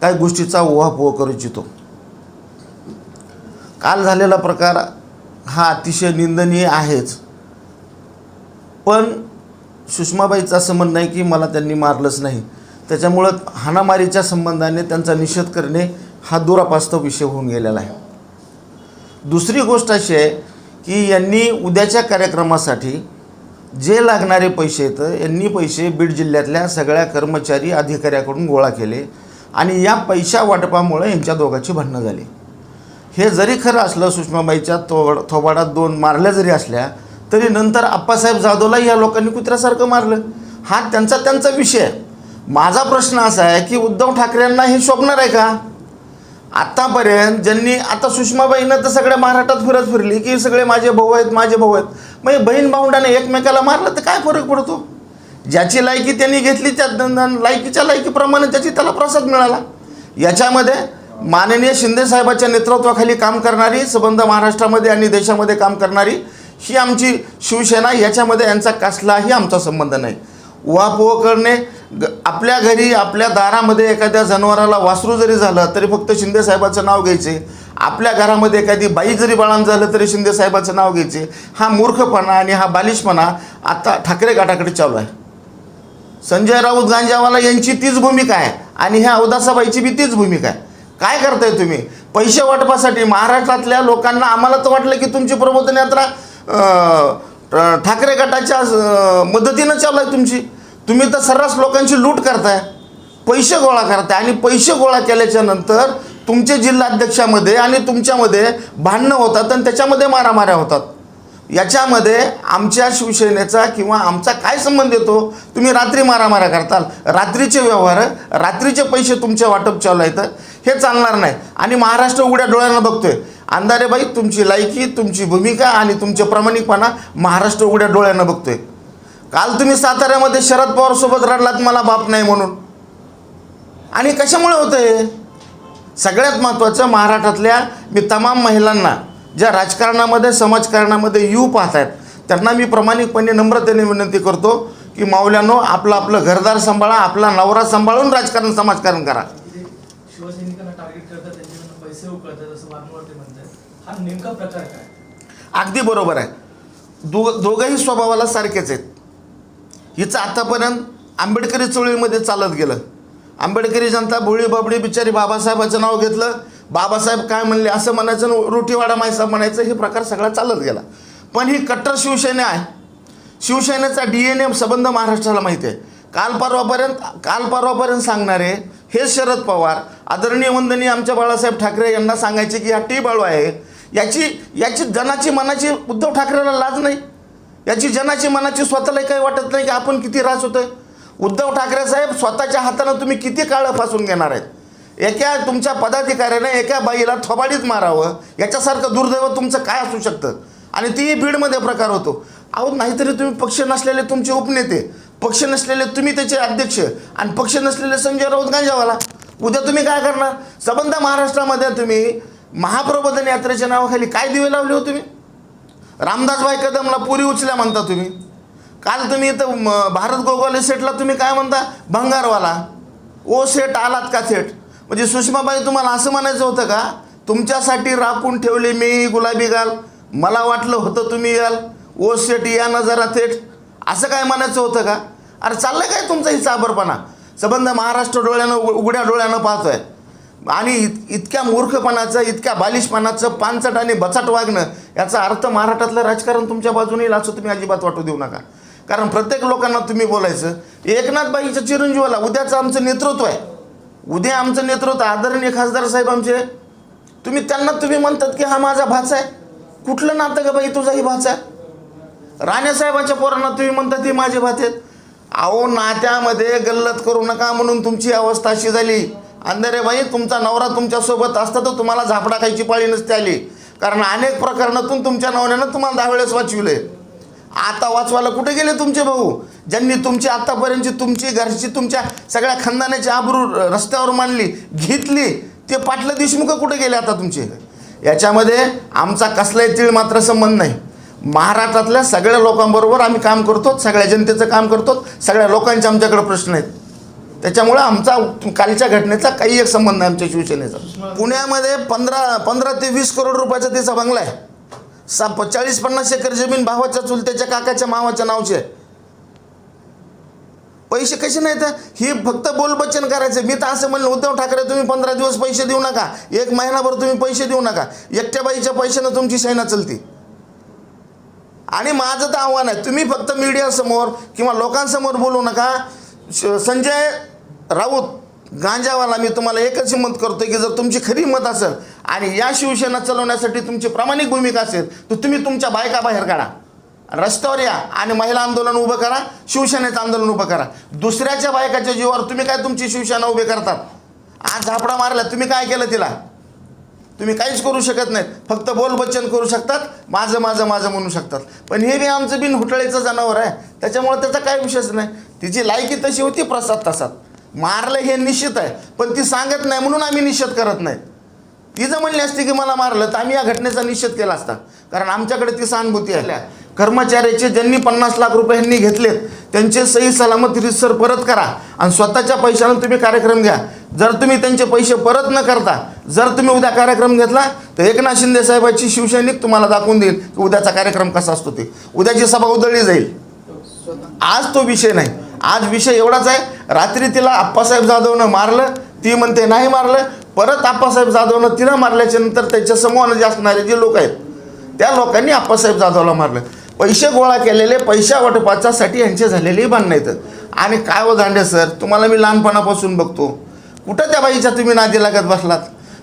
काही गोष्टीचा उहापोह करू इच्छितो. काल झालेला प्रकार हा अतिशय निंदनीय आहेच, पण सुषमाबाईचं असं म्हणणं आहे की मला त्यांनी मारलंच नाही, त्याच्यामुळं हाणामारीच्या संबंधाने त्यांचा निषेध करणे हा दुरापास्त विषय होऊन गेलेला आहे. दुसरी गोष्ट अशी आहे की यांनी उद्याच्या कार्यक्रमासाठी जे लागणारे पैसे आहेत यांनी पैसे बीड जिल्ह्यातल्या सगळ्या कर्मचारी अधिकाऱ्याकडून गोळा केले आणि या पैशा वाटपामुळे यांच्या दोघांची भांडणं झाली. हे जरी खरं असलं, सुषमाबाईच्या थोबाडात 2 मारल्या जरी असल्या तरी नंतर आप्पासाहेब जाधवला या लोकांनी कुत्र्यासारखं मारलं. हा त्यांचा विषय आहे. माझा प्रश्न असा आहे की उद्धव ठाकरेंना हे शोभणार आहे का? आत्तापर्यंत ज्यांनी, आता सुषमाबाईनं तर सगळ्या महाराष्ट्रात फिरली की सगळे माझे भाऊ आहेत, माझे भाऊ आहेत. मग बहीण भावंडाने एकमेकाला मारलं तर काय फरक पडतो? ज्याची लायकी त्यांनी घेतली त्या लायकीच्या लायकीप्रमाणे त्याला प्रसाद मिळाला. याच्यामध्ये माननीय शिंदेसाहेबाच्या नेतृत्वाखाली काम करणारी, संबंध महाराष्ट्रामध्ये आणि देशामध्ये काम करणारी ही आमची शिवसेना, याच्यामध्ये यांचा कसलाही आमचा संबंध नाही. उहापोह करणे, आपल्या घरी आपल्या दारामध्ये एखाद्या जनावराला वासरू जरी झालं तरी फक्त शिंदेसाहेबाचं नाव घ्यायचे, आपल्या घरामध्ये एखादी बाई जरी बाळांत झालं तरी शिंदेसाहेबाचं नाव घ्यायचे. हा मूर्खपणा आणि हा बालिशपणा आता ठाकरे गटाकडे चालू आहे. संजय राऊत गांजावाला यांची तीच भूमिका आहे आणि ह्या अवदासाबाईची बी तीच भूमिका आहे. काय करताय तुम्ही? पैसे वाटपासाठी महाराष्ट्रातल्या लोकांना, आम्हाला तर वाटलं की तुमची प्रबोधन यात्रा ठाकरे गटाच्या मदतीनं चालू आहे तुमची. तुम्ही तर सर्रास लोकांची लूट करताय, पैसे गोळा करताय आणि पैसे गोळा केल्याच्या नंतर तुमचे जिल्हाध्यक्षामध्ये आणि तुमच्यामध्ये भांडणं होतात आणि त्याच्यामध्ये मारामाऱ्या होतात. याच्यामध्ये आमच्या शिवसेनेचा किंवा आमचा काय संबंध येतो? तुम्ही रात्री मारामाऱ्या करताल, रात्रीचे व्यवहार, रात्रीचे पैसे तुमचे वाटप चालू आहेत, हे चालणार नाही. आणि महाराष्ट्र उघड्या डोळ्यानं बघतोय. अंधारेबाई, तुमची लायकी, तुमची भूमिका आणि तुमचे प्रामाणिकपणा महाराष्ट्र उघड्या डोळ्यानं बघतोय. काल तुम्ही साताऱ्यामध्ये शरद पवारसोबत रडलात मला बाप नाही म्हणून, आणि कशामुळे होतं हे? सगळ्यात महत्त्वाचं, महाराष्ट्रातल्या मी तमाम महिलांना ज्या राजकारणामध्ये समाजकारणामध्ये येऊ पाहत आहेत त्यांना मी प्रामाणिकपणे नम्रतेने विनंती करतो की माऊल्यानो, आपलं घरदार सांभाळा, आपला नवरा सांभाळून राजकारण समाजकारण करा. शिवसैनिकांना टार्गेट करतात, त्यांच्याकडून पैसे उकळतात असं वारंवार ते म्हणतात. हा नेमका प्रकार काय? अगदी बरोबर आहे. दोघंही स्वभावाला सारखेच आहेत. हिचं आतापर्यंत आंबेडकरी चळवळीमध्ये चालत गेलं. आंबेडकरी जनता भोळी बाबडी बिचारी बाबासाहेबाचं नाव घेतलं, बाबासाहेब काय म्हणले असं म्हणायचं, रोटीवाडा मायसाहेब म्हणायचं, हे प्रकार सगळा चालत गेला. पण ही कट्टर शिवसेना आहे. शिवसेनेचा DNA संबंध महाराष्ट्राला माहिती आहे. काल परवापर्यंत सांगणारे हे शरद पवार, आदरणीय वंदनीय आमच्या बाळासाहेब ठाकरे यांना सांगायचे की हा टी बाळू आहे. याची जनाची मनाची उद्धव ठाकरेला लाज नाही. याची जनाची मनाची स्वतःला काही वाटत नाही की आपण किती रास होतोय. उद्धव ठाकरे साहेब, स्वतःच्या हातानं तुम्ही किती काळ फासून घेणार आहेत? एका तुमच्या पदाधिकाऱ्याने एका बाईला थोबाडीत मारावं, याच्यासारखं दुर्दैव तुमचं काय असू शकतं? आणि तीही बीडमध्ये प्रकार होतो. अहो, नाहीतरी तुम्ही पक्ष नसलेले तुमचे उपनेते, पक्ष नसलेले तुम्ही त्याचे अध्यक्ष आणि पक्ष नसलेले संजय राऊत गांजावाला, उद्या तुम्ही काय करणार? संबंध महाराष्ट्रामध्ये तुम्ही महाप्रबोधन यात्रेच्या नावाखाली काय दिवे लावले हो तुम्ही? रामदासभाई कदमला पुरी उचल्या म्हणता तुम्ही. काल तुम्ही इथं भारत गोगोले सेटला तुम्ही काय म्हणता? भंगारवाला. ओ सेट आलात का सेट? म्हणजे सुषमाबाई, तुम्हाला असं म्हणायचं होतं का तुमच्यासाठी राखून ठेवले मी गुलाबी गाल, मला वाटलं होतं तुम्ही याल, ओ सेट या ना जरा थेट, असं काय म्हणायचं होतं का? अरे चाललं काय तुमचा ही चाबरपणा? संबंध महाराष्ट्र उघड्या डोळ्यानं पाहतोय. आणि इतक्या मूर्खपणाचं, इतक्या बालिशपणाचं, पानचट आणि बचाट वागणं, याचा अर्थ महाराष्ट्रातलं राजकारण तुमच्या बाजूने येईल असं तुम्ही अजिबात वाटू देऊ नका. कारण प्रत्येक लोकांना तुम्ही बोलायचं, एकनाथबाईच्या चिरंजीवाला उद्याचं आमचं नेतृत्व आहे, उद्या आमचं नेतृत्व आदरणीय खासदार साहेब आमचे, तुम्ही म्हणतात की हा माझा भाचा आहे. कुठलं नातं का बाई तुझा ही भाचा आहे? राणेसाहेबांच्या पोरांना तुम्ही म्हणतात ती माझे भाचे आहेत. अहो, नात्यामध्ये गल्लत करू नका म्हणून तुमची अवस्था अशी झाली. अंधारे बाई, तुमचा नवरा तुमच्यासोबत असता तर तुम्हाला झापडा खायची पाळी नसते आली. कारण अनेक प्रकरणातून तुमच्या नवऱ्यानं तुम्हाला 10 वेळेस वाचविले. आता वाचवायला कुठे गेले तुमचे भाऊ, ज्यांनी तुमची आत्तापर्यंतची तुमची घरची तुमच्या सगळ्या खानदानाची आबरू रस्त्यावर मांडली घेतली, ते पाटलं देशमुख कुठे गेले आता तुमचे? याच्यामध्ये आमचा कसलाही तीळ मात्र संबंध नाही. महाराष्ट्रातल्या सगळ्या लोकांबरोबर आम्ही काम करतो, सगळ्या जनतेचं काम करतो, सगळ्या लोकांचे आमच्याकडे प्रश्न आहेत. त्याच्यामुळं आमचा कालच्या घटनेचा काही एक संबंध नाही आमच्या शिवसेनेचा. पुण्यामध्ये 15 ते 20 करोड रुपयाचा तिचा बंगला आहे. 40-50 एकर जमीन भावाच्या चुलत्याच्या काकाच्या मावाच्या नावची आहे. पैसे कसे नाहीत? ही फक्त बोलबच्चन करायचं. मी तर असं म्हणलं, उद्धव ठाकरे तुम्ही 15 दिवस पैसे देऊ नका, 1 महिनाभर तुम्ही पैसे देऊ नका, एकट्या बाईच्या पैशानं तुमची सेना चलती. आणि माझं तर आव्हान आहे, तुम्ही फक्त मीडियासमोर किंवा लोकांसमोर बोलू नका. संजय राऊत गांजावाला, मी तुम्हाला एकच हिंमत करतो की जर तुमची खरी हिंमत असेल आणि या शिवसेना चालवण्यासाठी तुमची प्रामाणिक भूमिका असेल तर तुम्ही तुमच्या बायका बाहेर काढा, रस्त्यावर या आणि महिला आंदोलन उभं करा, शिवसेनेचं आंदोलन उभं करा. दुसऱ्याच्या बायकाच्या जीवावर तुम्ही काय तुमची शिवसेना उभे करतात? आज झापडा मारला, तुम्ही काय केलं तिला? तुम्ही काहीच करू शकत नाहीत. फक्त बोलबच्चन करू शकतात, माझं माझं माझं म्हणू शकतात. पण हे बी आमचं बिन हुटळीचं जनावर आहे, त्याच्यामुळे त्याचा काय विषयच नाही. तिची लायकी तशी होती, प्रसाद तसात. मारलं हे निश्चित आहे, पण ती सांगत नाही म्हणून आम्ही निषेध करत नाही. ती जर म्हणली असती की मला मारलं तर आम्ही या घटनेचा निषेध केला असता, कारण आमच्याकडे ती सहानुभूती आहे. कर्मचाऱ्याचे ज्यांनी 50 लाख रुपये यांनी घेतलेत त्यांचे सही सलामत रितसर परत करा आणि स्वतःच्या पैशानं तुम्ही कार्यक्रम घ्या. जर तुम्ही त्यांचे पैसे परत न करता जर तुम्ही उद्या कार्यक्रम घेतला तर एकनाथ शिंदे साहेबांची शिवसैनिक तुम्हाला दाखवून देईल की उद्याचा कार्यक्रम कसा असतो. ते उद्याची सभा उधळली जाईल. आज तो विषय नाही. आज विषय एवढाच आहे, रात्री तिला आप्पासाहेब जाधवनं मारलं, ती म्हणते नाही मारलं. परत आप्पासाहेब जाधवनं तिला मारल्याच्या नंतर त्याच्या समूहानं जे असणारे जे लोक आहेत त्या लोकांनी आप्पासाहेब जाधवला मारलं. पैसे गोळा केलेले पैशा वाटपाच्यासाठी यांचे झालेले भांडणं आहेत. आणि काय हो दांडे सर, तुम्हाला मी लहानपणापासून बघतो, कुठं त्या बाईच्या तुम्ही नादी लागत बसलात?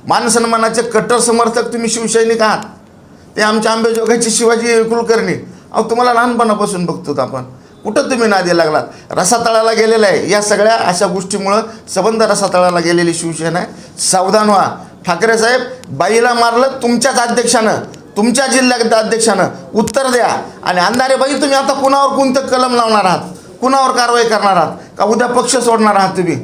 मानसन्मानाचे कट्टर समर्थक तुम्ही शिवसैनिक आहात. ते आमच्या आंबेजोगाईचे शिवाजी कुलकर्णी, अहो तुम्हाला लहानपणापासून बघतो आपण, कुठं तुम्ही नादी लागलात? रसातळाला गेलेलं आहे. या सगळ्या अशा गोष्टीमुळं सबंध रसातळाला गेलेली शिवसेना आहे. सावधान व्हा. ठाकरे साहेब, बाईला मारलं तुमच्याच अध्यक्षानं, तुमच्या जिल्ह्यात अध्यक्षानं, उत्तर द्या. आणि अंधारे बाई, तुम्ही आता कुणावर कोणतं कलम लावणार आहात? कुणावर कारवाई करणार आहात? का उद्या पक्ष सोडणार आहात तुम्ही?